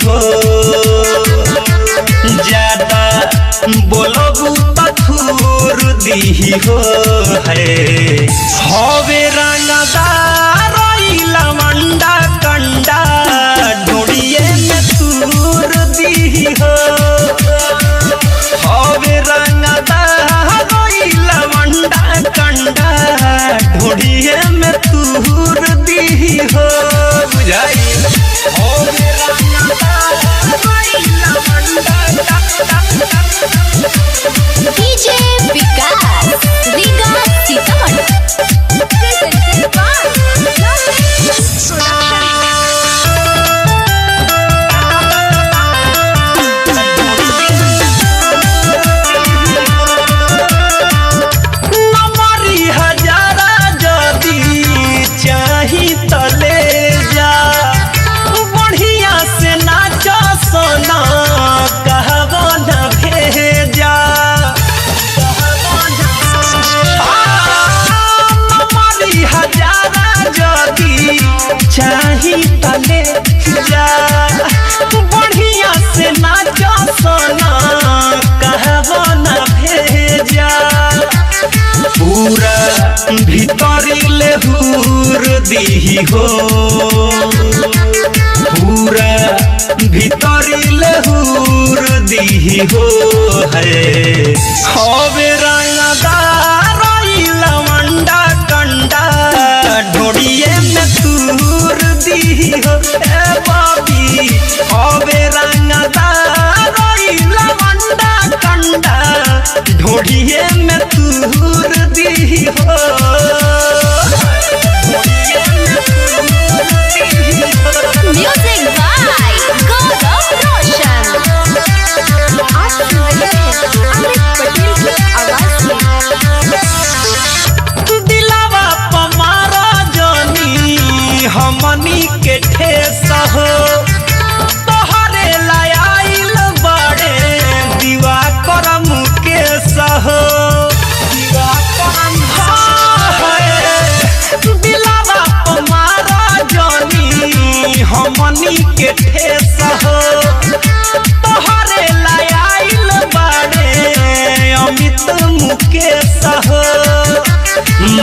हो ज्यादा बोलबू तो थूर दी हो है हवे रंगदार लवंडा कंडा ढोड़िए में तूर दी हो हवे रंगदार लवंडा कंडा ढोड़िए में तूर दी हो बुझाई डीजे विकास रीगा सीतामढ़ी नमरी हजारा जदी चाही तले जा बढ़िया से नाच सोना कहबो न भेजा नमरी हजारा जदी चाही तले जा बढ़िया से नाच सोना कहबो न भेजा पूरा भीतरी लेहूर दी हो पूरा भीतरी लेहूर दी हो है हवे रंगदार लवंडा कंडा ढोड़िए में तूर दी हो ए बाबी हवे रंगदार लवंडा कंडा ढोड़िए में तूर दी हो म्यूजिक बाय गौरव रोशन। आप सुन रहे हैं अमृत पटेल की आवाज में। दिलावा पमारा जानी हमनी के ठेस हो तोहरे लायल बड़े दीवा करम के सहो दिलावा पमारा जानी हमनी के ठेस हो तोहरे लायल बड़े अमित मुकेश हो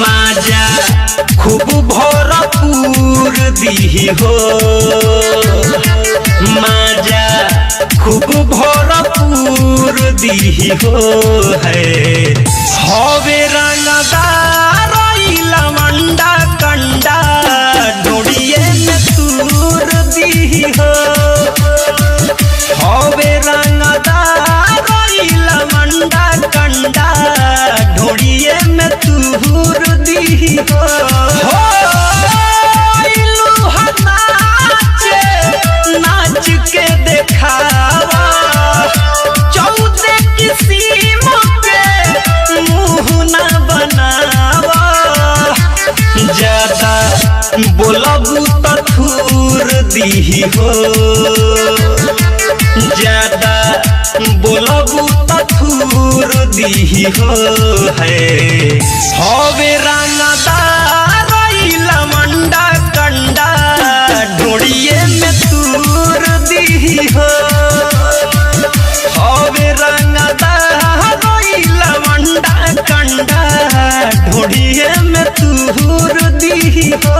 माजा खूब भरपूर दी हो माजा खूब भरपूर दी हो है हवे रंगदार लवंडा कंडा ढोड़िए में तूर दी हो हवे रंगदार लवंडा कंडा ढोड़िए में तूर दी हो नाच के देखावा 14 किस्म के मुँह न बनावा ज्यादा बोलबू तो थूर दी हो ज्यादा बोलबू तो थूर दी हो है हवे रंगदार लवंडा कंडा ढोड़िए में तूर दी हो हवे रंगदार लवंडा कंडा ढोड़िए में तूर दी हो।